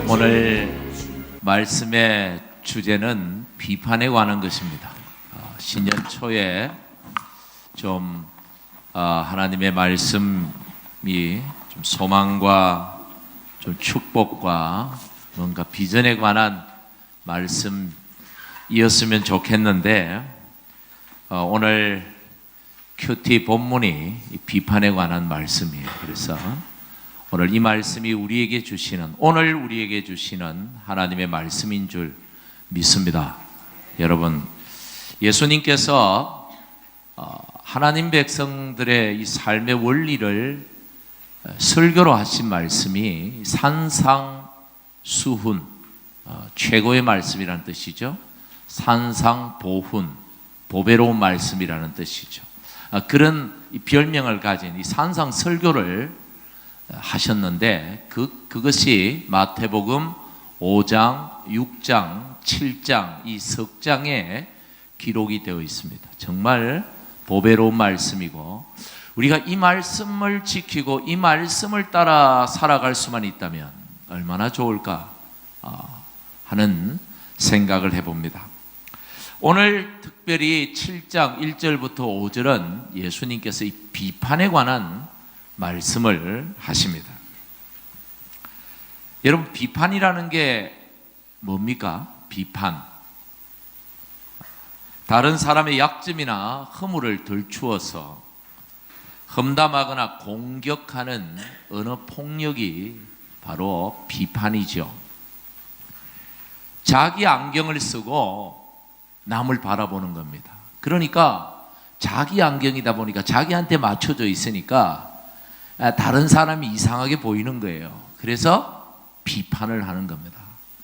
오늘 말씀의 주제는 비판에 관한 것입니다. 신년 초에 좀 하나님의 말씀이 좀 소망과 좀 축복과 뭔가 비전에 관한 말씀이었으면 좋겠는데 오늘 큐티 본문이 비판에 관한 말씀이에요. 그래서 오늘 이 말씀이 오늘 우리에게 주시는 하나님의 말씀인 줄 믿습니다. 여러분, 예수님께서 하나님 백성들의 이 삶의 원리를 설교로 하신 말씀이 산상수훈, 최고의 말씀이라는 뜻이죠. 산상보훈, 보배로운 말씀이라는 뜻이죠. 그런 이 별명을 가진 이 산상설교를 하셨는데 그것이 마태복음 5장, 6장, 7장 이 석 장에 기록이 되어 있습니다. 정말 보배로운 말씀이고 우리가 이 말씀을 지키고 이 말씀을 따라 살아갈 수만 있다면 얼마나 좋을까 하는 생각을 해봅니다. 오늘 특별히 7장 1절부터 5절은 예수님께서 이 비판에 관한 말씀을 하십니다. 여러분, 비판이라는 게 뭡니까? 비판. 다른 사람의 약점이나 허물을 들추어서 험담하거나 공격하는 언어 폭력이 바로 비판이죠. 자기 안경을 쓰고 남을 바라보는 겁니다. 그러니까 자기 안경이다 보니까 자기한테 맞춰져 있으니까 다른 사람이 이상하게 보이는 거예요. 그래서 비판을 하는 겁니다.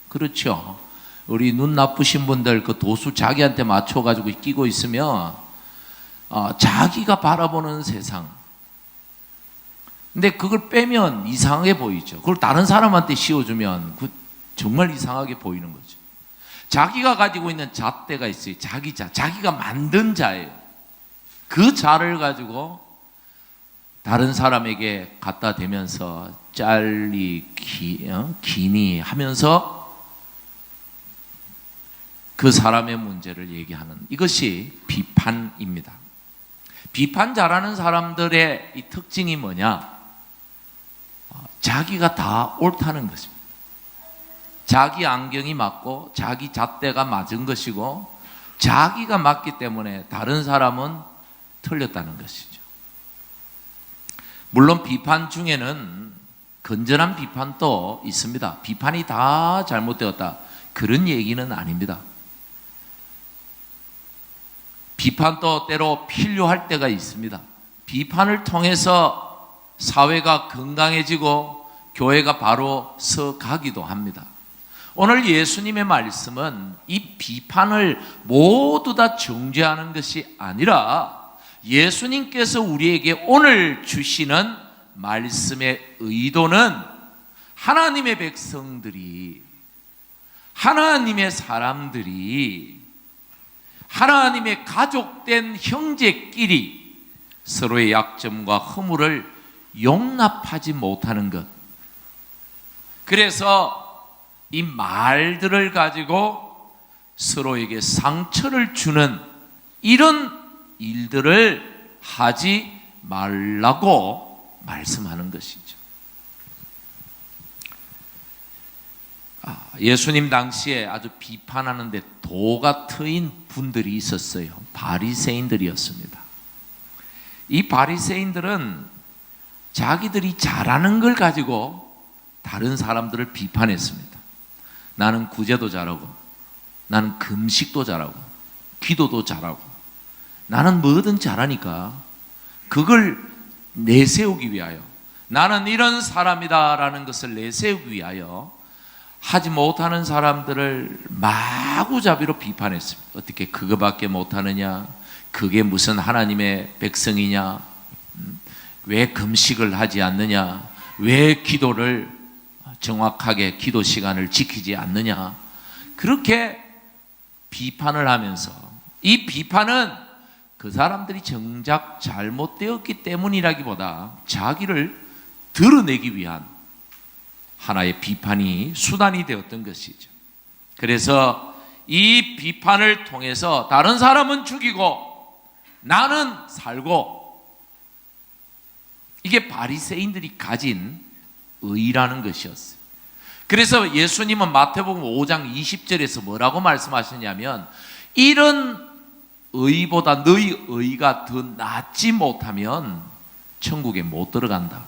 그렇죠. 우리 눈 나쁘신 분들 그 도수 자기한테 맞춰가지고 끼고 있으면 자기가 바라보는 세상. 근데 그걸 빼면 이상하게 보이죠. 그걸 다른 사람한테 씌워주면 정말 이상하게 보이는 거죠. 자기가 가지고 있는 잣대가 있어요. 자기가 만든 자예요. 그 자를 가지고 다른 사람에게 갖다 대면서 기니 하면서 그 사람의 문제를 얘기하는 이것이 비판입니다. 비판 잘하는 사람들의 이 특징이 뭐냐? 자기가 다 옳다는 것입니다. 자기 안경이 맞고 자기 잣대가 맞은 것이고 자기가 맞기 때문에 다른 사람은 틀렸다는 것이죠. 물론 비판 중에는 건전한 비판도 있습니다. 비판이 다 잘못되었다, 그런 얘기는 아닙니다. 비판도 때로 필요할 때가 있습니다. 비판을 통해서 사회가 건강해지고 교회가 바로 서가기도 합니다. 오늘 예수님의 말씀은 이 비판을 모두 다 정죄하는 것이 아니라 예수님께서 우리에게 오늘 주시는 말씀의 의도는 하나님의 백성들이, 하나님의 사람들이, 하나님의 가족된 형제끼리 서로의 약점과 허물을 용납하지 못하는 것. 그래서 이 말들을 가지고 서로에게 상처를 주는 이런 일들을 하지 말라고 말씀하는 것이죠. 예수님 당시에 아주 비판하는데 도가 트인 분들이 있었어요. 바리새인들이었습니다. 이 바리새인들은 자기들이 잘하는 걸 가지고 다른 사람들을 비판했습니다. 나는 구제도 잘하고, 나는 금식도 잘하고, 기도도 잘하고, 나는 뭐든 잘하니까 그걸 내세우기 위하여, 나는 이런 사람이다라는 것을 내세우기 위하여 하지 못하는 사람들을 마구잡이로 비판했습니다. 어떻게 그거밖에 못하느냐? 그게 무슨 하나님의 백성이냐? 왜 금식을 하지 않느냐? 왜 기도를 정확하게 기도 시간을 지키지 않느냐? 그렇게 비판을 하면서 이 비판은 그 사람들이 정작 잘못되었기 때문이라기보다 자기를 드러내기 위한 하나의 비판이 수단이 되었던 것이죠. 그래서 이 비판을 통해서 다른 사람은 죽이고 나는 살고, 이게 바리새인들이 가진 의라는 것이었어요. 그래서 예수님은 마태복음 5장 20절에서 뭐라고 말씀하시냐면, 이런 의보다 너희 의가 더 낫지 못하면 천국에 못 들어간다.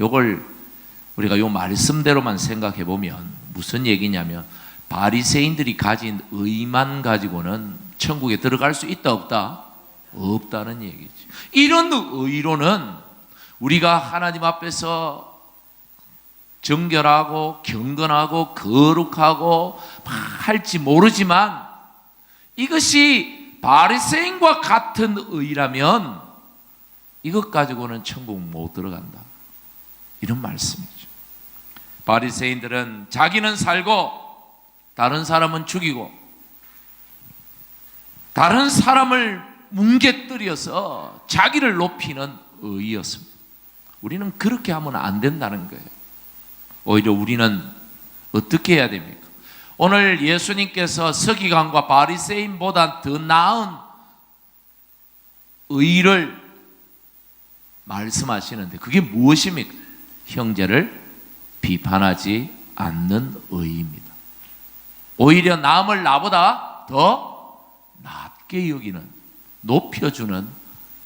이걸 우리가 요 말씀대로만 생각해 보면 무슨 얘기냐면, 바리새인들이 가진 의만 가지고는 천국에 들어갈 수 있다 없다? 없다는 얘기죠. 이런 의로는 우리가 하나님 앞에서 정결하고 경건하고 거룩하고 할지 모르지만, 이것이 바리새인과 같은 의라면 이것 가지고는 천국 못 들어간다, 이런 말씀이죠. 바리새인들은 자기는 살고 다른 사람은 죽이고 다른 사람을 뭉개뜨려서 자기를 높이는 의였습니다. 우리는 그렇게 하면 안 된다는 거예요. 오히려 우리는 어떻게 해야 됩니까? 오늘 예수님께서 서기관과 바리새인보다 더 나은 의를 말씀하시는데, 그게 무엇입니까? 형제를 비판하지 않는 의입니다. 오히려 남을 나보다 더 낮게 여기는, 높여주는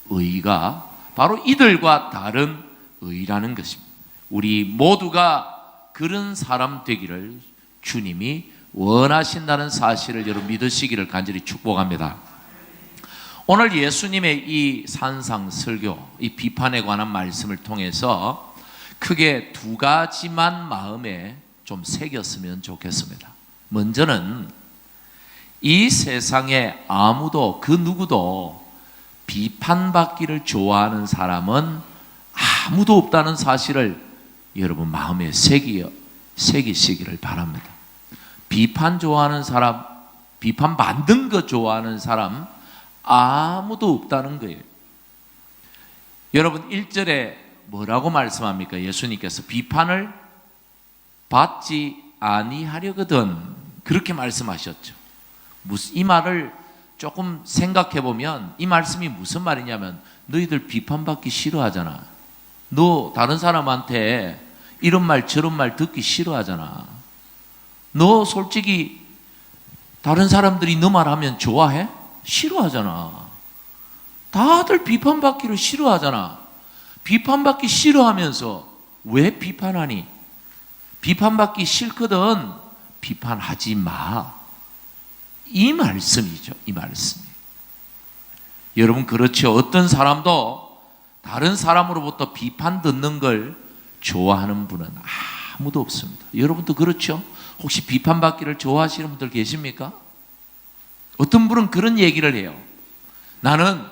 의가 바로 이들과 다른 의라는 것입니다. 우리 모두가 그런 사람 되기를 주님이 원하신다는 사실을 여러분 믿으시기를 간절히 축복합니다. 오늘 예수님의 이 산상설교, 이 비판에 관한 말씀을 통해서 크게 두 가지만 마음에 좀 새겼으면 좋겠습니다. 먼저는 이 세상에 아무도, 그 누구도 비판받기를 좋아하는 사람은 아무도 없다는 사실을 여러분 마음에 새기시기를 바랍니다. 비판 좋아하는 사람, 비판 받는 거 좋아하는 사람 아무도 없다는 거예요. 여러분 1절에 뭐라고 말씀합니까? 예수님께서 비판을 받지 아니하려거든, 그렇게 말씀하셨죠. 이 말을 조금 생각해 보면 이 말씀이 무슨 말이냐면, 너희들 비판받기 싫어하잖아. 너 다른 사람한테 이런 말 저런 말 듣기 싫어하잖아. 너 솔직히 다른 사람들이 너 말하면 좋아해? 싫어하잖아. 다들 비판받기를 싫어하잖아. 비판받기 싫어하면서 왜 비판하니? 비판받기 싫거든 비판하지 마, 이 말씀이죠. 이 말씀이. 여러분 그렇죠. 어떤 사람도 다른 사람으로부터 비판 듣는 걸 좋아하는 분은 아무도 없습니다. 여러분도 그렇죠? 혹시 비판받기를 좋아하시는 분들 계십니까? 어떤 분은 그런 얘기를 해요. 나는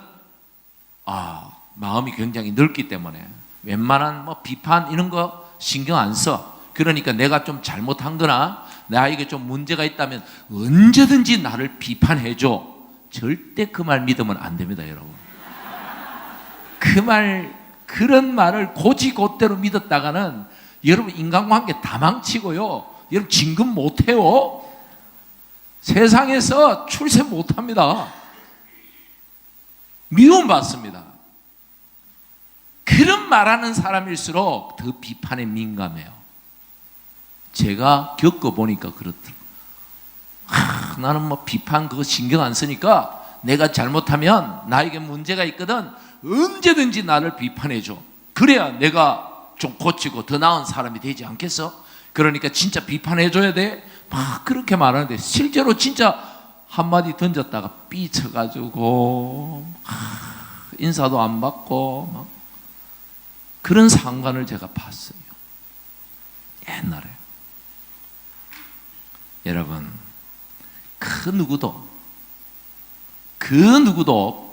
마음이 굉장히 넓기 때문에 웬만한 비판 이런 거 신경 안 써. 그러니까 내가 좀 잘못한 거나 나에게 좀 문제가 있다면 언제든지 나를 비판해줘. 절대 그 말 믿으면 안 됩니다, 여러분. 그런 말을 고지곧대로 믿었다가는 여러분 인간관계 다 망치고요. 여러분 진급 못해요. 세상에서 출세 못합니다. 미움받습니다. 그런 말하는 사람일수록 더 비판에 민감해요. 제가 겪어보니까 그렇더라고요. 나는 비판 그거 신경 안 쓰니까 내가 잘못하면 나에게 문제가 있거든 언제든지 나를 비판해줘. 그래야 내가 좀 고치고 더 나은 사람이 되지 않겠어? 그러니까 진짜 비판해줘야 돼. 막 그렇게 말하는데 실제로 진짜 한마디 던졌다가 삐쳐가지고 인사도 안 받고 막 그런 상관을 제가 봤어요. 옛날에. 여러분 그 누구도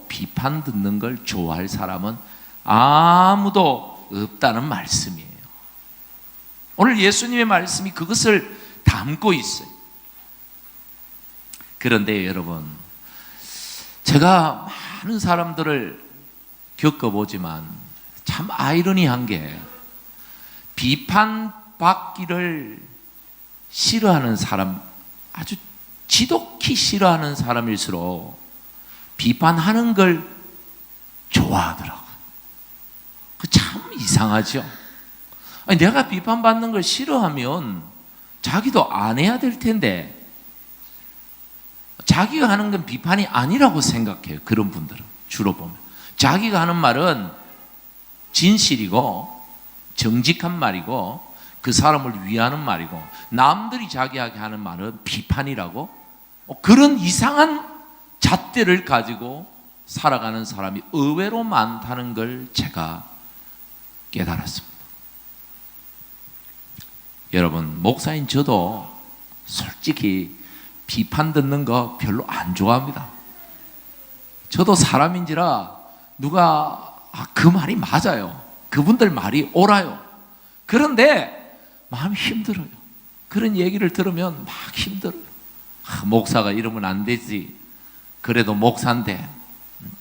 비판 듣는 걸 좋아할 사람은 아무도 없다는 말씀이에요. 오늘 예수님의 말씀이 그것을 담고 있어요. 그런데 여러분 제가 많은 사람들을 겪어보지만 참 아이러니한 게 비판받기를 싫어하는 사람, 아주 지독히 싫어하는 사람일수록 비판하는 걸 좋아하더라고요. 그 참 이상하죠. 아니, 내가 비판받는 걸 싫어하면 자기도 안 해야 될 텐데 자기가 하는 건 비판이 아니라고 생각해요. 그런 분들은 주로 보면 자기가 하는 말은 진실이고 정직한 말이고 그 사람을 위하는 말이고 남들이 자기에게 하는 말은 비판이라고 그런 이상한 잣대를 가지고 살아가는 사람이 의외로 많다는 걸 제가 깨달았습니다. 여러분, 목사인 저도 솔직히 비판 듣는 거 별로 안 좋아합니다. 저도 사람인지라 누가 그 말이 맞아요. 그분들 말이 옳아요. 그런데 마음이 힘들어요. 그런 얘기를 들으면 막 힘들어요. 목사가 이러면 안 되지. 그래도 목사인데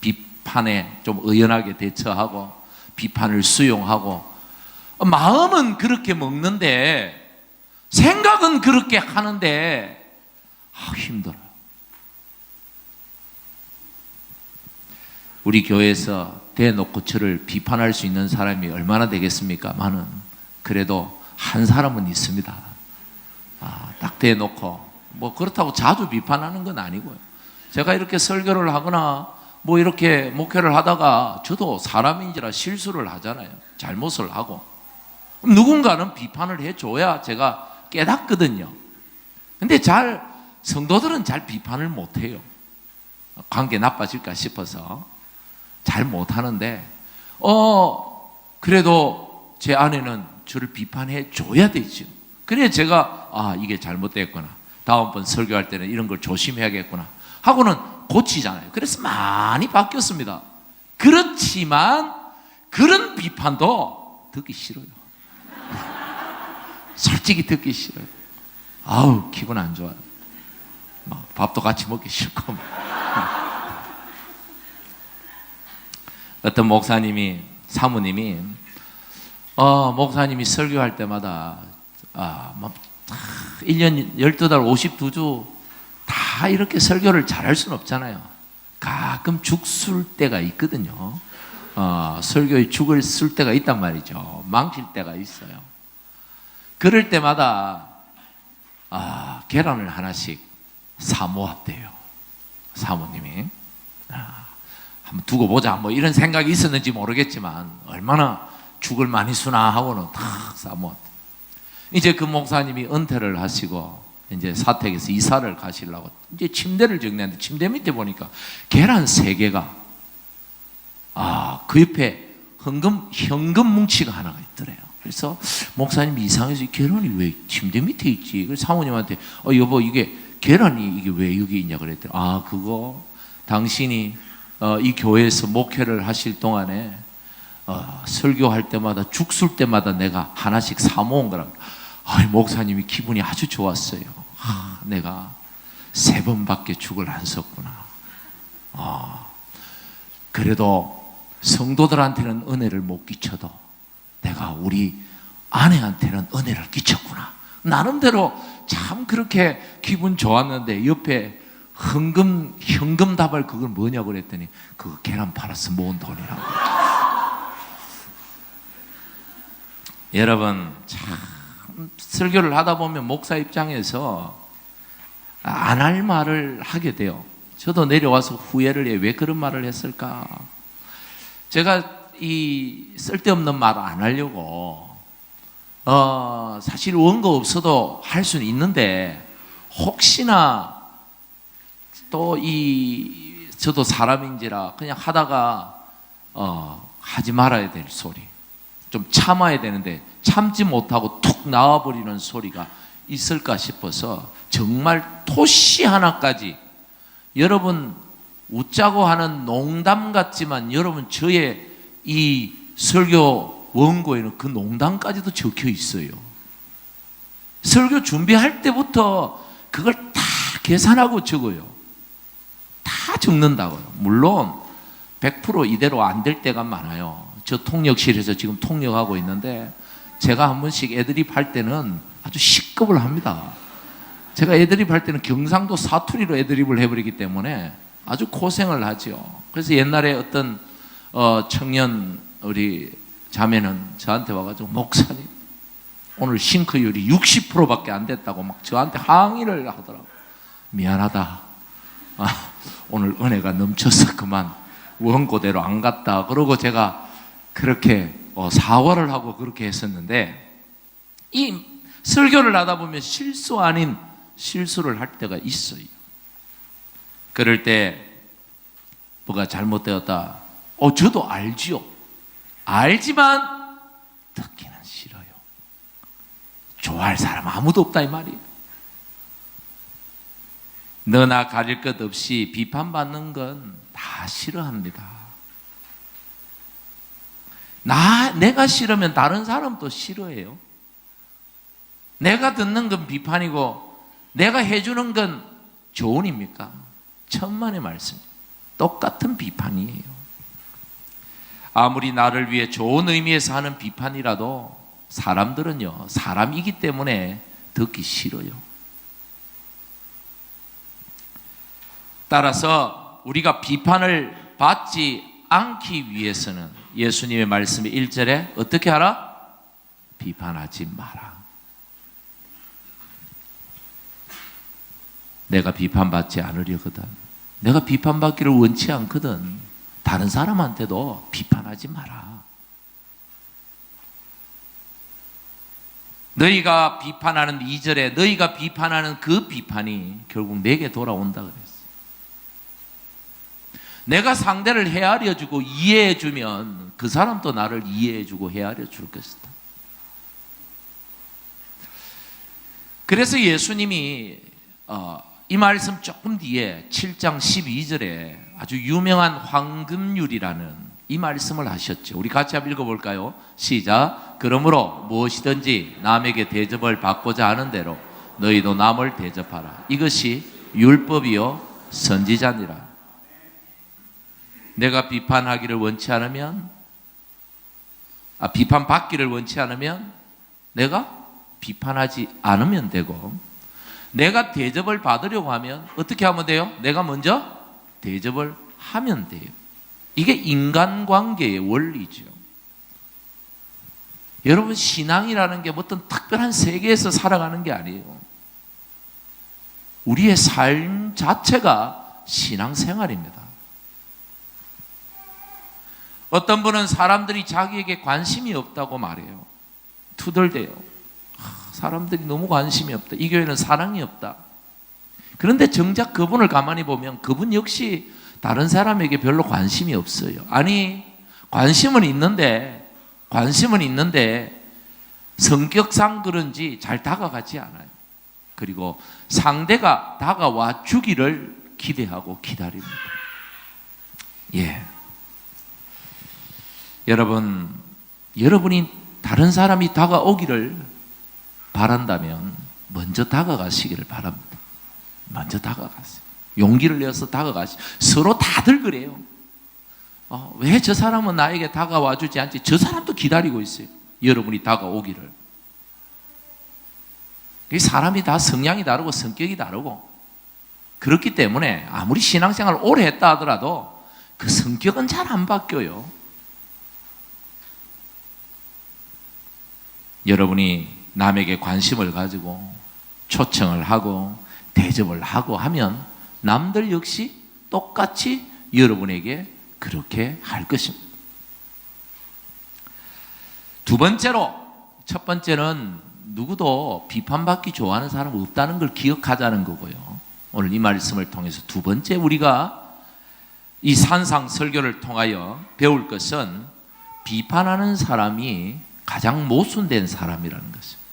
비판에 좀 의연하게 대처하고 비판을 수용하고 마음은 그렇게 먹는데 생각은 그렇게 하는데 힘들어요. 우리 교회에서 대놓고 저를 비판할 수 있는 사람이 얼마나 되겠습니까만은 그래도 한 사람은 있습니다. 딱 대놓고 뭐 그렇다고 자주 비판하는 건 아니고요. 제가 이렇게 설교를 하거나 뭐 이렇게 목회를 하다가 저도 사람인지라 실수를 하잖아요. 잘못을 하고 누군가는 비판을 해줘야 제가 깨닫거든요. 근데 성도들은 잘 비판을 못해요. 관계 나빠질까 싶어서 잘 못하는데 그래도 제 아내는 저를 비판해 줘야 되죠. 그래야 제가 이게 잘못됐구나, 다음번 설교할 때는 이런 걸 조심해야겠구나 하고는 고치잖아요. 그래서 많이 바뀌었습니다. 그렇지만 그런 비판도 듣기 싫어요. 솔직히 듣기 싫어요. 기분 안 좋아요. 밥도 같이 먹기 싫고. 어떤 목사님이, 사모님이 목사님이 설교할 때마다 1년 12달 52주 다 이렇게 설교를 잘할 수는 없잖아요. 가끔 죽 쓸 때가 있거든요. 설교에 죽을 쓸 때가 있단 말이죠. 망칠 때가 있어요. 그럴 때마다 계란을 하나씩 사 모았대요. 사모님이. 한번 두고 보자 뭐 이런 생각이 있었는지 모르겠지만 얼마나 죽을 많이 쓰나 하고는 탁 사 모았대요. 이제 그 목사님이 은퇴를 하시고 이제 사택에서 이사를 가시려고 이제 침대를 정리하는데 침대 밑에 보니까 계란 3개가 그 옆에 현금 뭉치가 하나가 있더래요. 그래서 목사님이 이상해서 이 계란이 왜 침대 밑에 있지? 그래서 사모님한테 여보 이게 계란이 이게 왜 여기 있냐 그랬더니 그거 당신이 이 교회에서 목회를 하실 동안에 설교할 때마다 죽 쓸 때마다 내가 하나씩 사 모은 거라고. 목사님이 기분이 아주 좋았어요. 내가 3번밖에 죽을 안 썼구나. 그래도 성도들한테는 은혜를 못 끼쳐도 내가 우리 아내한테는 은혜를 끼쳤구나. 나름대로 참 그렇게 기분 좋았는데 옆에 현금 다발 그걸 뭐냐고 그랬더니 그거 계란 팔아서 모은 돈이라고. 여러분 참 설교를 하다 보면 목사 입장에서 안 할 말을 하게 돼요. 저도 내려와서 후회를 해요. 왜 그런 말을 했을까? 제가 이 쓸데없는 말 안 하려고 사실 원고 없어도 할 수는 있는데 혹시나 또 저도 사람인지라 그냥 하다가 하지 말아야 될 소리, 좀 참아야 되는데 참지 못하고 툭 나와버리는 소리가 있을까 싶어서 정말 토시 하나까지, 여러분 웃자고 하는 농담 같지만 여러분 저의 이 설교 원고에는 그 농담까지도 적혀 있어요. 설교 준비할 때부터 그걸 다 계산하고 적어요. 다 적는다고요. 물론 100% 이대로 안 될 때가 많아요. 저 통역실에서 지금 통역하고 있는데 제가 한 번씩 애드립 할 때는 아주 시급을 합니다. 제가 애드립 할 때는 경상도 사투리로 애드립을 해버리기 때문에 아주 고생을 하죠. 그래서 옛날에 어떤 청년 우리 자매는 저한테 와가지고 목사님 오늘 싱크율이 60%밖에 안 됐다고 막 저한테 항의를 하더라고요. 미안하다. 오늘 은혜가 넘쳐서 그만 원고대로 안 갔다. 그러고 제가 그렇게 사과를 하고 그렇게 했었는데 이 설교를 하다 보면 실수 아닌 실수를 할 때가 있어요. 그럴 때 뭐가 잘못되었다. 저도 알지요. 알지만 듣기는 싫어요. 좋아할 사람 아무도 없다 이 말이에요. 너나 가릴 것 없이 비판받는 건 다 싫어합니다. 내가 싫으면 다른 사람도 싫어해요. 내가 듣는 건 비판이고 내가 해주는 건 조언입니까? 천만의 말씀. 똑같은 비판이에요. 아무리 나를 위해 좋은 의미에서 하는 비판이라도 사람들은요, 사람이기 때문에 듣기 싫어요. 따라서 우리가 비판을 받지 않기 위해서는 예수님의 말씀이 1절에 어떻게 하라? 비판하지 마라. 내가 비판받지 않으려거든. 내가 비판받기를 원치 않거든. 다른 사람한테도 비판하지 마라. 너희가 비판하는 2절에 너희가 비판하는 그 비판이 결국 내게 돌아온다 그랬어. 내가 상대를 헤아려주고 이해해주면 그 사람도 나를 이해해주고 헤아려 줄 것이다. 그래서 예수님이 이 말씀 조금 뒤에 7장 12절에 아주 유명한 황금률이라는 이 말씀을 하셨죠. 우리 같이 한번 읽어볼까요? 시작. 그러므로 무엇이든지 남에게 대접을 받고자 하는 대로 너희도 남을 대접하라. 이것이 율법이요 선지자니라. 내가 비판하기를 원치 않으면 비판받기를 원치 않으면 내가 비판하지 않으면 되고 내가 대접을 받으려고 하면 어떻게 하면 돼요? 내가 먼저 대접을 하면 돼요. 이게 인간관계의 원리죠. 여러분 신앙이라는 게 어떤 특별한 세계에서 살아가는 게 아니에요. 우리의 삶 자체가 신앙생활입니다. 어떤 분은 사람들이 자기에게 관심이 없다고 말해요. 투덜대요. 사람들이 너무 관심이 없다. 이 교회는 사랑이 없다. 그런데 정작 그분을 가만히 보면 그분 역시 다른 사람에게 별로 관심이 없어요. 아니, 관심은 있는데 성격상 그런지 잘 다가가지 않아요. 그리고 상대가 다가와 주기를 기대하고 기다립니다. 예. 여러분이 다른 사람이 다가오기를 바란다면 먼저 다가가시기를 바랍니다. 먼저 다가가세요. 용기를 내어서 다가가시죠. 서로 다들 그래요. 왜 저 사람은 나에게 다가와 주지 않지? 저 사람도 기다리고 있어요. 여러분이 다가오기를. 사람이 다 성향이 다르고 성격이 다르고 그렇기 때문에 아무리 신앙생활을 오래 했다 하더라도 그 성격은 잘 안 바뀌어요. 여러분이 남에게 관심을 가지고 초청을 하고 대접을 하고 하면 남들 역시 똑같이 여러분에게 그렇게 할 것입니다. 두 번째로, 첫 번째는 누구도 비판받기 좋아하는 사람은 없다는 걸 기억하자는 거고요. 오늘 이 말씀을 통해서 두 번째 우리가 이 산상 설교를 통하여 배울 것은 비판하는 사람이 가장 모순된 사람이라는 것입니다.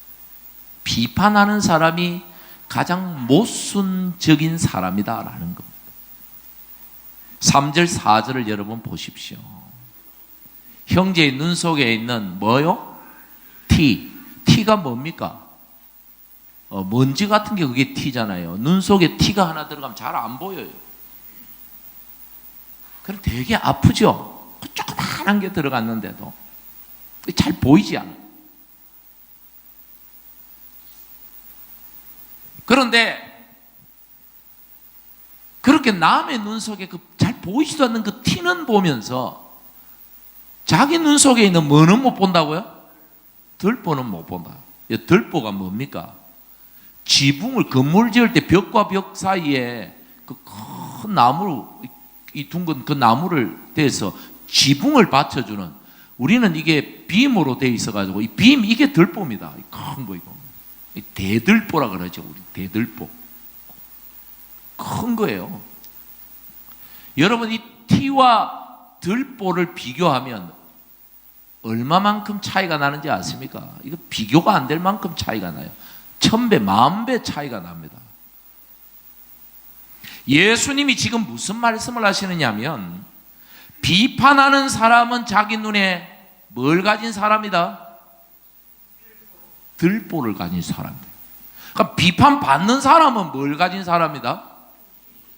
비판하는 사람이 가장 모순적인 사람이다라는 겁니다. 3절 4절을 여러분 보십시오. 형제의 눈 속에 있는 뭐요? 티가 뭡니까? 먼지 같은 게 그게 티잖아요. 눈 속에 티가 하나 들어가면 잘 안 보여요. 그럼 되게 아프죠. 조그만한 게 들어갔는데도 잘 보이지 않아. 그런데 그렇게 남의 눈 속에 그 잘 보이지도 않는 그 티는 보면서 자기 눈 속에 있는 뭐는 못 본다고요? 들보는 못 본다. 들보가 뭡니까? 지붕을 건물 지을 때 벽과 벽 사이에 그 큰 나무, 이 둥근 그 나무를 대서 지붕을 받쳐주는, 우리는 이게 빔으로 되어 있어가지고 이 빔, 이게 들보입니다. 큰 거 이거. 대들보라 그러죠. 우리 대들보. 큰 거예요. 여러분, 이 티와 들보를 비교하면 얼마만큼 차이가 나는지 아십니까? 이거 비교가 안 될 만큼 차이가 나요. 1000배, 10,000배 차이가 납니다. 예수님이 지금 무슨 말씀을 하시느냐면, 비판하는 사람은 자기 눈에 뭘 가진 사람이다? 들보를 가진 사람이다. 그러니까 비판받는 사람은 뭘 가진 사람이다?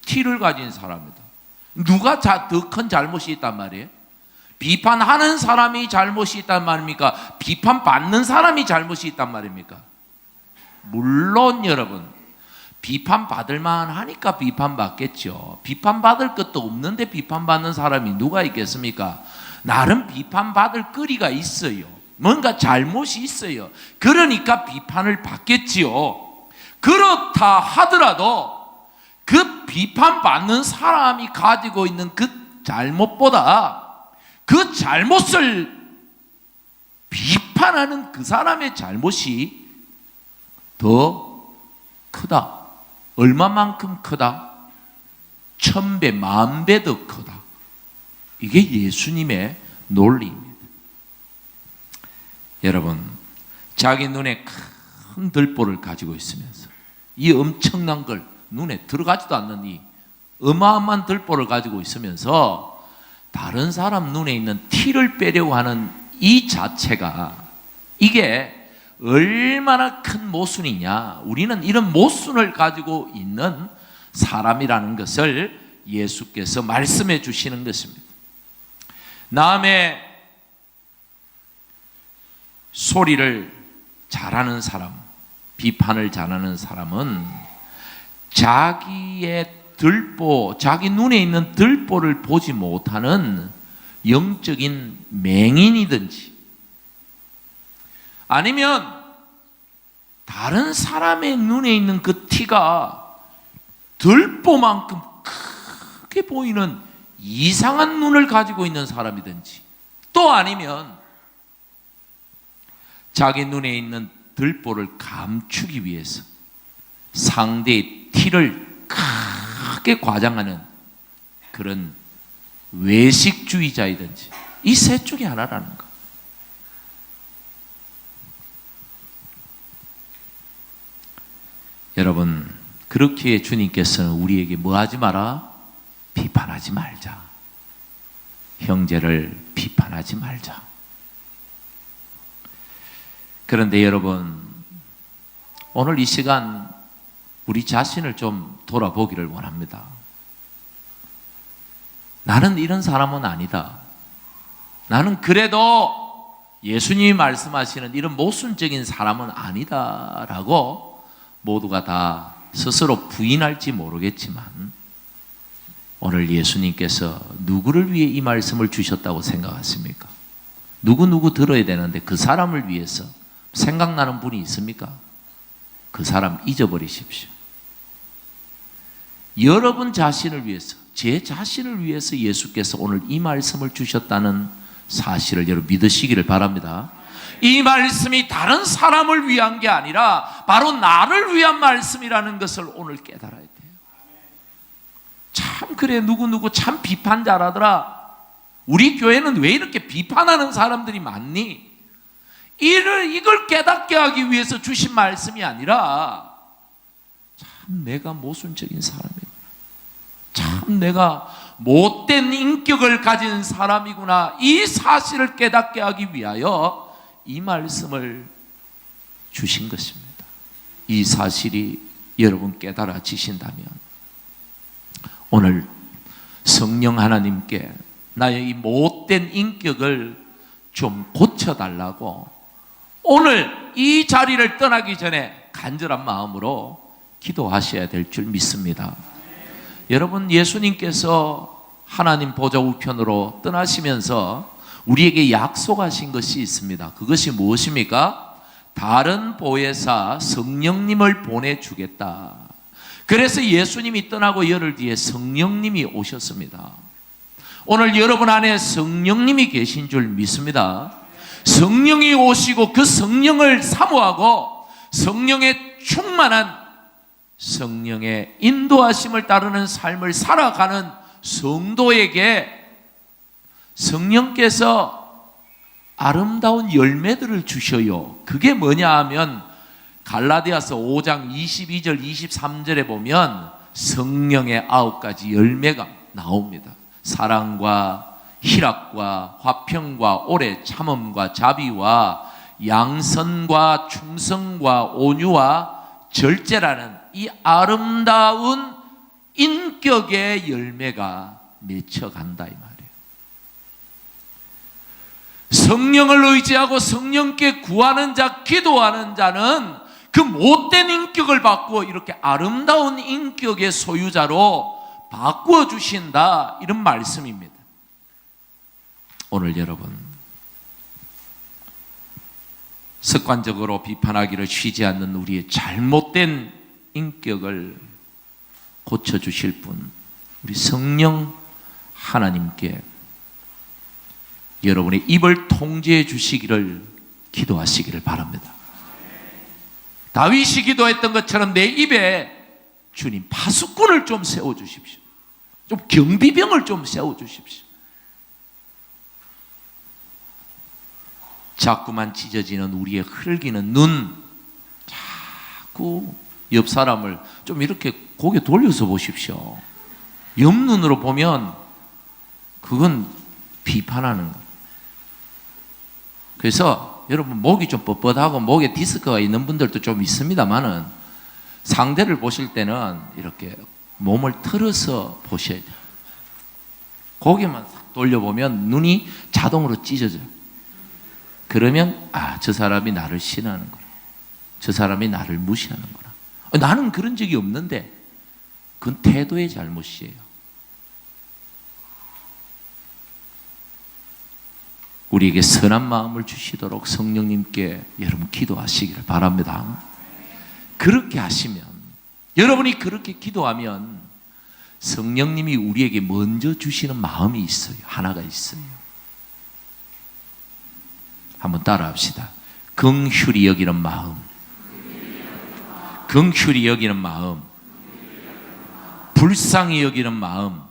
티를 가진 사람이다. 누가 더 큰 잘못이 있단 말이에요? 비판하는 사람이 잘못이 있단 말입니까? 비판받는 사람이 잘못이 있단 말입니까? 물론 여러분, 비판받을 만하니까 비판받겠죠. 비판받을 것도 없는데 비판받는 사람이 누가 있겠습니까? 나름 비판받을 거리가 있어요. 뭔가 잘못이 있어요. 그러니까 비판을 받겠지요. 그렇다 하더라도 그 비판받는 사람이 가지고 있는 그 잘못보다 그 잘못을 비판하는 그 사람의 잘못이 더 크다. 얼마만큼 크다? 1000배, 10,000배 더 크다. 이게 예수님의 논리입니다. 여러분, 자기 눈에 큰 들보를 가지고 있으면서 이 엄청난 걸, 눈에 들어가지도 않는 이 어마어마한 들보를 가지고 있으면서 다른 사람 눈에 있는 티를 빼려고 하는 이 자체가, 이게 얼마나 큰 모순이냐. 우리는 이런 모순을 가지고 있는 사람이라는 것을 예수께서 말씀해 주시는 것입니다. 남의 소리를 잘하는 사람, 비판을 잘하는 사람은 자기의 들보, 자기 눈에 있는 들보를 보지 못하는 영적인 맹인이든지, 아니면 다른 사람의 눈에 있는 그 티가 들보만큼 크게 보이는 이상한 눈을 가지고 있는 사람이든지, 또 아니면 자기 눈에 있는 들보를 감추기 위해서 상대의 티를 크게 과장하는 그런 외식주의자이든지, 이 셋 중에 하나라는 거. 여러분, 그렇기에 주님께서는 우리에게 뭐 하지 마라? 비판하지 말자. 형제를 비판하지 말자. 그런데 여러분, 오늘 이 시간 우리 자신을 좀 돌아보기를 원합니다. 나는 이런 사람은 아니다. 나는 그래도 예수님이 말씀하시는 이런 모순적인 사람은 아니다라고 모두가 다 스스로 부인할지 모르겠지만, 오늘 예수님께서 누구를 위해 이 말씀을 주셨다고 생각하십니까? 누구 들어야 되는데 그 사람을 위해서 생각나는 분이 있습니까? 그 사람 잊어버리십시오. 여러분 자신을 위해서, 제 자신을 위해서 예수께서 오늘 이 말씀을 주셨다는 사실을 여러분 믿으시기를 바랍니다. 이 말씀이 다른 사람을 위한 게 아니라 바로 나를 위한 말씀이라는 것을 오늘 깨달아야 돼요. 참 그래, 누구 참 비판 잘하더라. 우리 교회는 왜 이렇게 비판하는 사람들이 많니? 이걸 깨닫게 하기 위해서 주신 말씀이 아니라, 참 내가 모순적인 사람이구나, 참 내가 못된 인격을 가진 사람이구나, 이 사실을 깨닫게 하기 위하여 이 말씀을 주신 것입니다. 이 사실이 여러분 깨달아지신다면 오늘 성령 하나님께 나의 이 못된 인격을 좀 고쳐달라고 오늘 이 자리를 떠나기 전에 간절한 마음으로 기도하셔야 될 줄 믿습니다. 여러분, 예수님께서 하나님 보좌 우편으로 떠나시면서 우리에게 약속하신 것이 있습니다. 그것이 무엇입니까? 다른 보혜사 성령님을 보내주겠다. 그래서 예수님이 떠나고 열흘 뒤에 성령님이 오셨습니다. 오늘 여러분 안에 성령님이 계신 줄 믿습니다. 성령이 오시고 그 성령을 사모하고 성령의 충만한 성령의 인도하심을 따르는 삶을 살아가는 성도에게 성령께서 아름다운 열매들을 주셔요. 그게 뭐냐 하면 갈라디아서 5장 22절 23절에 보면 성령의 9가지 열매가 나옵니다. 사랑과 희락과 화평과 오래 참음과 자비와 양선과 충성과 온유와 절제라는 이 아름다운 인격의 열매가 맺혀간다 이 말이에요. 성령을 의지하고 성령께 구하는 자, 기도하는 자는 그 못된 인격을 바꾸어 이렇게 아름다운 인격의 소유자로 바꾸어 주신다, 이런 말씀입니다. 오늘 여러분, 습관적으로 비판하기를 쉬지 않는 우리의 잘못된 인격을 고쳐주실 분, 우리 성령 하나님께 여러분의 입을 통제해 주시기를 기도하시기를 바랍니다. 다윗이 기도했던 것처럼 내 입에 주님 파수꾼을 좀 세워주십시오. 좀 경비병을 좀 세워주십시오. 자꾸만 찢어지는 우리의 흘기는 눈, 자꾸 옆 사람을 좀 이렇게 고개 돌려서 보십시오. 옆눈으로 보면 그건 비판하는 거예요. 그래서 여러분, 목이 좀 뻣뻣하고 목에 디스크가 있는 분들도 좀 있습니다만은 상대를 보실 때는 이렇게 몸을 틀어서 보셔야 돼요. 고개만 싹 돌려보면 눈이 자동으로 찢어져요. 그러면 저 사람이 나를 싫어하는구나, 저 사람이 나를 무시하는구나. 나는 그런 적이 없는데 그건 태도의 잘못이에요. 우리에게 선한 마음을 주시도록 성령님께 여러분 기도하시기를 바랍니다. 그렇게 하시면, 여러분이 그렇게 기도하면 성령님이 우리에게 먼저 주시는 마음이 있어요. 하나가 있어요. 한번 따라 합시다. 긍휼히 여기는 마음, 긍휼히 여기는 마음, 불쌍히 여기는 마음.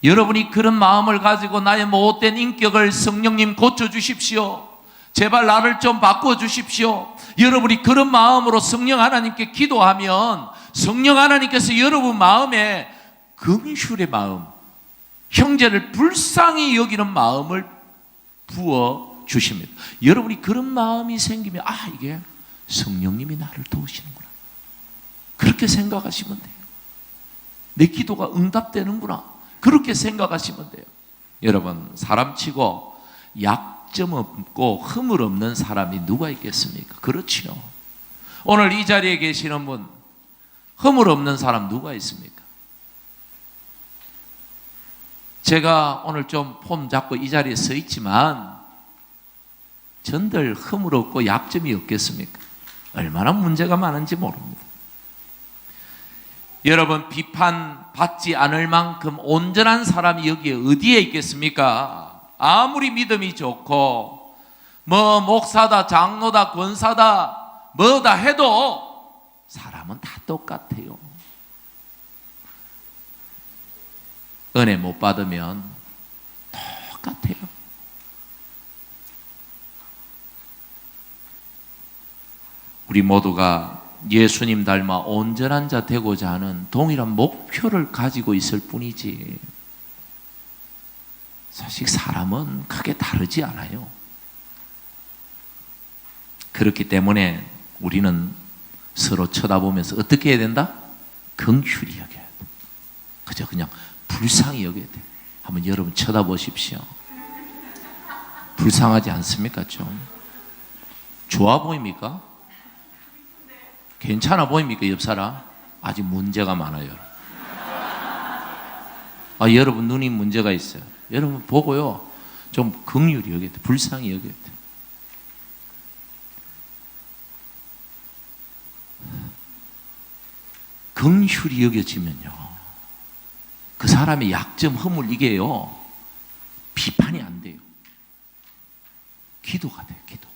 여러분이 그런 마음을 가지고 나의 못된 인격을 성령님 고쳐주십시오. 제발 나를 좀 바꿔주십시오. 여러분이 그런 마음으로 성령 하나님께 기도하면 성령 하나님께서 여러분 마음에 긍휼의 마음, 형제를 불쌍히 여기는 마음을 부어주십니다. 여러분이 그런 마음이 생기면 이게 성령님이 나를 도우시는구나, 그렇게 생각하시면 돼요. 내 기도가 응답되는구나, 그렇게 생각하시면 돼요. 여러분, 사람치고 약점 없고 허물 없는 사람이 누가 있겠습니까? 그렇지요. 오늘 이 자리에 계시는 분, 허물 없는 사람 누가 있습니까? 제가 오늘 좀 폼 잡고 이 자리에 서 있지만 전들 허물 없고 약점이 없겠습니까? 얼마나 문제가 많은지 모릅니다. 여러분, 비판받지 않을 만큼 온전한 사람이 여기에 어디에 있겠습니까? 아무리 믿음이 좋고 목사다, 장로다, 권사다, 뭐다 해도 사람은 다 똑같아요. 은혜 못 받으면 똑같아요. 우리 모두가 예수님 닮아 온전한 자 되고자 하는 동일한 목표를 가지고 있을 뿐이지, 사실 사람은 크게 다르지 않아요. 그렇기 때문에 우리는 서로 쳐다보면서 어떻게 해야 된다? 긍휼히 여겨야 돼. 그저 그냥 불쌍히 여겨야 돼. 한번 여러분 쳐다보십시오. 불쌍하지 않습니까? 좀 좋아 보입니까? 괜찮아 보입니까? 옆 사람? 아직 문제가 많아요. 여러분 눈이 문제가 있어요. 여러분 보고요, 좀 긍휼히 여겨야 돼. 불쌍히 여겨야 돼. 긍휼히 여겨지면요, 그 사람의 약점, 허물, 이게요 비판이 안 돼요. 기도가 돼요. 기도가.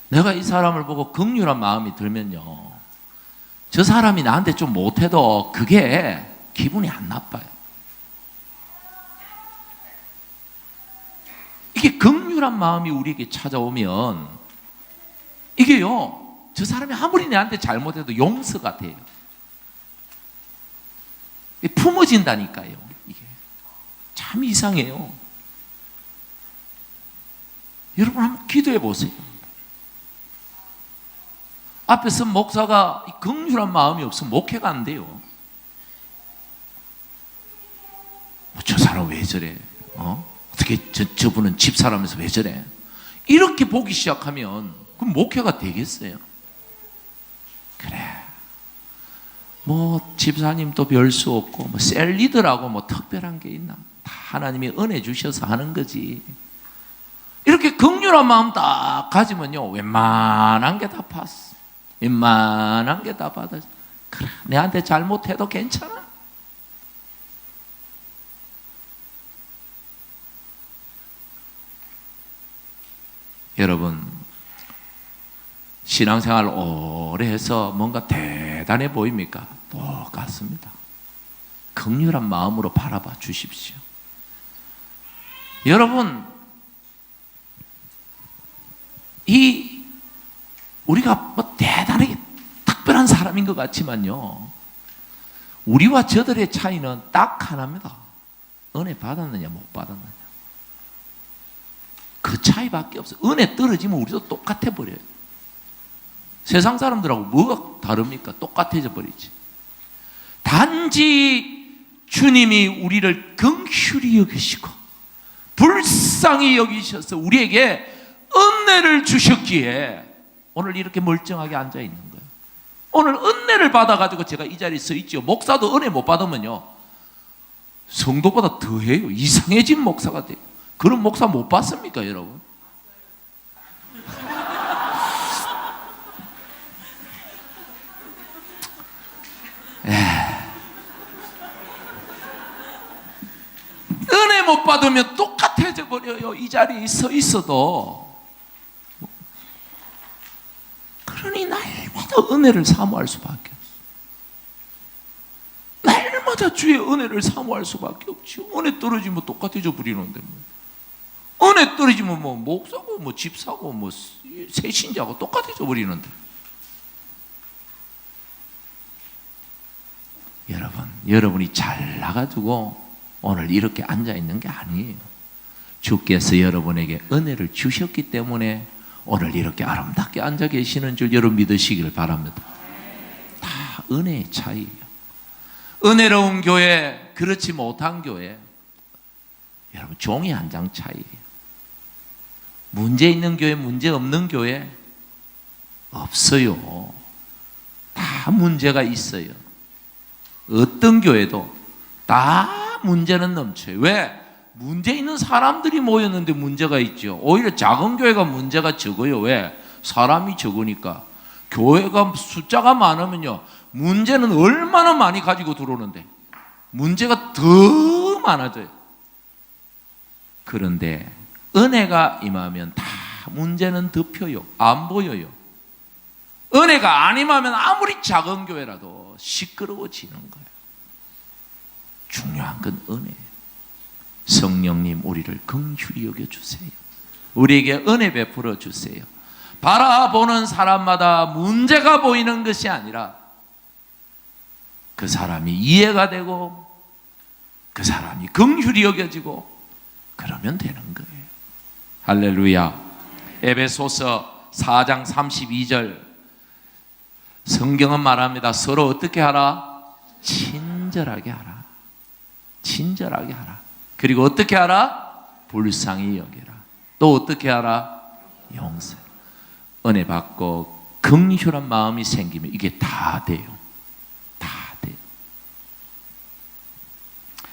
내가 이 사람을 보고 긍휼한 마음이 들면요, 저 사람이 나한테 좀 못해도 그게 기분이 안 나빠요. 이게 긍휼한 마음이 우리에게 찾아오면 이게요, 저 사람이 아무리 내한테 잘못해도 용서가 돼요. 품어진다니까요. 이게 참 이상해요. 여러분 한번 기도해 보세요. 앞에 선 목사가 긍휼한 마음이 없으면 목회가 안 돼요. 저 사람 왜 저래? 어떻게 저분은 집사람에서 왜 저래? 이렇게 보기 시작하면 그럼 목회가 되겠어요? 그래, 뭐 집사님도 별 수 없고 뭐 셀리더라고 뭐 특별한 게 있나? 다 하나님이 은혜 주셔서 하는 거지. 이렇게 긍휼한 마음 딱 가지면요, 웬만한 게 다 봤어. 웬만한 게 다 받아. 그래, 내한테 잘못해도 괜찮아. 여러분, 신앙생활 오래 해서 뭔가 대단해 보입니까? 똑같습니다. 긍휼한 마음으로 바라봐 주십시오. 여러분, 우리가 뭐 대단하게 특별한 사람인 것 같지만요, 우리와 저들의 차이는 딱 하나입니다. 은혜 받았느냐 못 받았느냐. 그 차이밖에 없어요. 은혜 떨어지면 우리도 똑같아 버려요. 세상 사람들하고 뭐가 다릅니까? 똑같아져 버리지. 단지 주님이 우리를 긍휼히 여기시고 불쌍히 여기셔서 우리에게 은혜를 주셨기에 오늘 이렇게 멀쩡하게 앉아 있는 거예요. 오늘 은혜를 받아가지고 제가 이 자리에 서 있죠. 목사도 은혜 못 받으면요, 성도보다 더해요. 이상해진 목사가 돼요. 그런 목사 못 봤습니까, 여러분? 은혜 못 받으면 똑같아져 버려요. 이 자리에 서 있어도. 그러니 날마다 은혜를 사모할 수밖에 없어. 날마다 주의 은혜를 사모할 수밖에 없죠. 은혜 떨어지면 똑같아져 버리는데 뭐. 은혜 떨어지면 뭐 목사고 뭐 집사고 뭐 새신자고 똑같아져 버리는데. 여러분이 잘나가지고 오늘 이렇게 앉아 있는 게 아니에요. 주께서 여러분에게 은혜를 주셨기 때문에 오늘 이렇게 아름답게 앉아 계시는 줄 여러분 믿으시길 바랍니다. 다 은혜의 차이예요. 은혜로운 교회, 그렇지 못한 교회, 여러분 종이 한 장 차이예요. 문제 있는 교회, 문제 없는 교회 없어요. 다 문제가 있어요. 어떤 교회도 다 문제는 넘쳐요. 왜? 문제 있는 사람들이 모였는데 문제가 있죠. 오히려 작은 교회가 문제가 적어요. 왜? 사람이 적으니까. 교회가 숫자가 많으면요, 문제는 얼마나 많이 가지고 들어오는데 문제가 더 많아져요. 그런데 은혜가 임하면 다 문제는 덮여요. 안 보여요. 은혜가 안 임하면 아무리 작은 교회라도 시끄러워지는 거예요. 중요한 건 은혜예요. 성령님, 우리를 긍휼히 여겨주세요. 우리에게 은혜 베풀어 주세요. 바라보는 사람마다 문제가 보이는 것이 아니라 그 사람이 이해가 되고 그 사람이 긍휼히 여겨지고 그러면 되는 거예요. 할렐루야. 에베소서 4장 32절 성경은 말합니다. 서로 어떻게 하라? 친절히 간절하게 하라. 친절하게 하라. 그리고 어떻게 하라? 불쌍히 여기라. 또 어떻게 하라? 용서. 은혜 받고 긍휼한 마음이 생기면 이게 다 돼요. 다 돼요.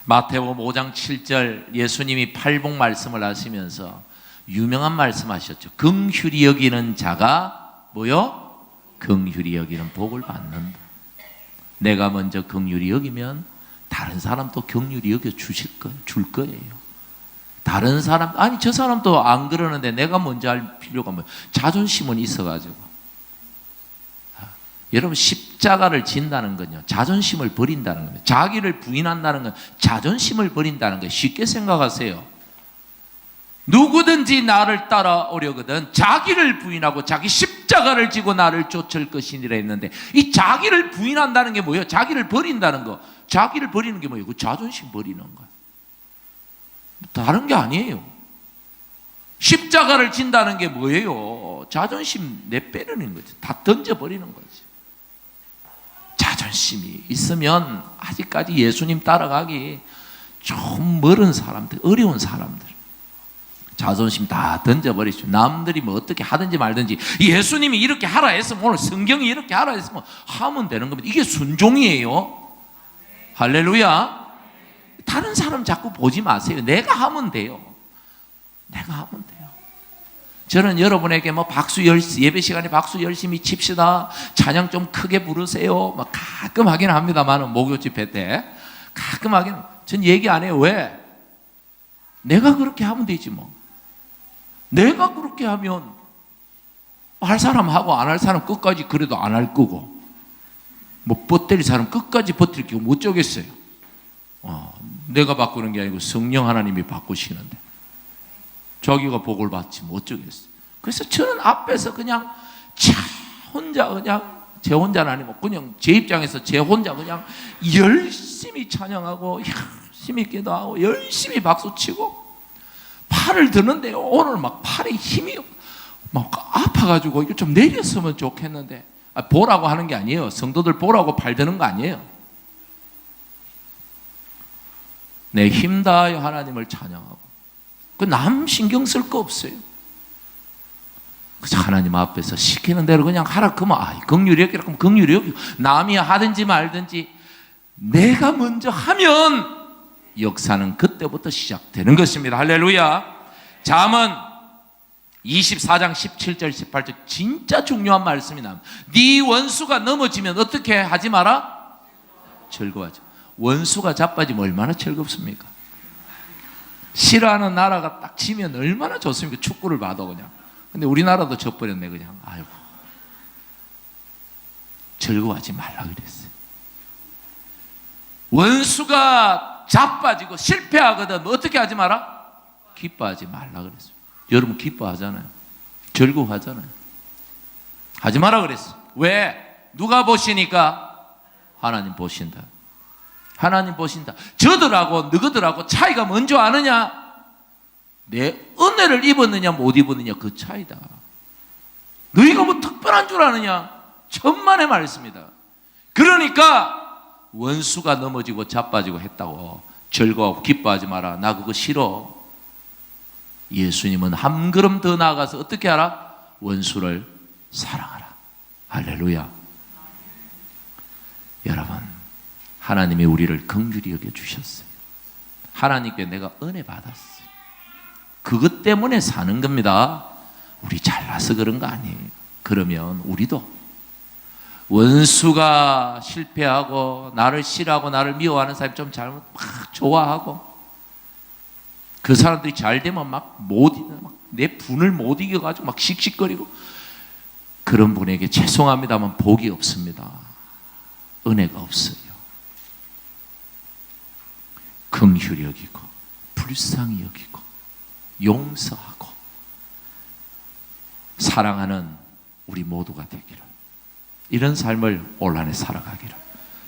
마태복음 5장 7절 예수님이 팔복 말씀을 하시면서 유명한 말씀하셨죠. 긍휼히 여기는 자가 뭐요? 긍휼히 여기는 복을 받는다. 내가 먼저 긍휼히 여기면 다른 사람도 긍휼히 여겨 줄 거예요. 다른 사람, 아니 저 사람도 안 그러는데 내가 먼저 할 필요가 뭐예요? 자존심은 있어가지고. 여러분 십자가를 진다는 건요, 자존심을 버린다는 겁니다. 자기를 부인한다는 건 자존심을 버린다는 거예요. 쉽게 생각하세요. 누구든지 나를 따라오려거든 자기를 부인하고 자기 십자가를 지고 나를 쫓을 것이니라 했는데, 이 자기를 부인한다는 게 뭐예요? 자기를 버린다는 거. 자기를 버리는 게 뭐예요? 그 자존심 버리는 거예요. 다른 게 아니에요. 십자가를 진다는 게 뭐예요? 자존심 내빼려는 거지. 다 던져버리는 거지. 자존심이 있으면 아직까지 예수님 따라가기 좀 멀은 사람들, 어려운 사람들, 자존심 다 던져버리시오. 남들이 뭐 어떻게 하든지 말든지 예수님이 이렇게 하라 했으면, 오늘 성경이 이렇게 하라 했으면 하면 되는 겁니다. 이게 순종이에요. 할렐루야. 다른 사람 자꾸 보지 마세요. 내가 하면 돼요. 내가 하면 돼요. 저는 여러분에게 뭐 예배 시간에 박수 열심히 칩시다, 찬양 좀 크게 부르세요, 막 가끔 하긴 합니다만, 목요 집회 때 가끔 하긴, 전 얘기 안 해요. 왜? 내가 그렇게 하면 되지 뭐. 내가 그렇게 하면 할 사람 하고 안 할 사람 끝까지 그래도 안 할 거고, 뭐 버틸 사람 끝까지 버틸 게 못 쪼겠어요. 내가 바꾸는 게 아니고 성령 하나님이 바꾸시는데 자기가 복을 받지 못 어쩌겠어요. 그래서 저는 앞에서 그냥 혼자, 그냥 제 혼자는 아니고 그냥 제 입장에서 제 혼자 그냥 열심히 찬양하고 열심히 기도하고 열심히 박수치고 팔을 드는데, 오늘 막 팔에 힘이 막 아파가지고 이거 좀 내렸으면 좋겠는데, 보라고 하는 게 아니에요. 성도들 보라고 팔 드는 거 아니에요. 내 힘 다하여 하나님을 찬양하고, 그 남 신경 쓸 거 없어요. 그래서 하나님 앞에서 시키는 대로 그냥 하라 그러면 긍휼히 여기라 그러면 긍휼히 여기고, 남이 하든지 말든지 내가 먼저 하면 역사는 그때부터 시작되는 것입니다. 할렐루야. 잠언 24장 17절 18절 진짜 중요한 말씀이 나옵니다. 네 원수가 넘어지면 어떻게 하지 마라? 즐거워하죠. 원수가 자빠지면 얼마나 즐겁습니까? 싫어하는 나라가 딱 지면 얼마나 좋습니까? 축구를 봐도 그냥. 근데 우리나라도 져버렸네 그냥. 아이고. 즐거워하지 말라 그랬어요. 원수가 자빠지고 실패하거든 어떻게 하지 마라? 기뻐하지 말라 그랬어요. 여러분 기뻐하잖아요. 즐거워하잖아요. 하지 마라 그랬어요. 왜? 누가 보시니까? 하나님 보신다. 하나님 보신다. 저들하고 너희들하고 차이가 뭔지 아느냐? 내 은혜를 입었느냐 못 입었느냐 그 차이다. 너희가 뭐 특별한 줄 아느냐? 천만의 말씀이다. 그러니까 원수가 넘어지고 자빠지고 했다고 즐거워하고 기뻐하지 마라. 나 그거 싫어. 예수님은 한 걸음 더 나아가서 어떻게 하라? 원수를 사랑하라. 할렐루야. 여러분, 하나님이 우리를 긍휼히 여겨주셨어요. 하나님께 내가 은혜 받았어요. 그것 때문에 사는 겁니다. 우리 잘나서 그런 거 아니에요. 그러면 우리도 원수가 실패하고 나를 싫어하고 나를 미워하는 사람이 좀 잘못 막 좋아하고, 그 사람들이 잘 되면 막 내 분을 못 이겨가지고 막 씩씩거리고, 그런 분에게 죄송합니다만 복이 없습니다. 은혜가 없어요. 긍휼히 여기고 불쌍히 여기고 용서하고 사랑하는 우리 모두가 되기를, 이런 삶을 올 한해 살아가기를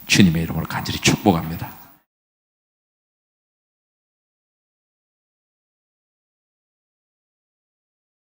주님의 이름으로 간절히 축복합니다.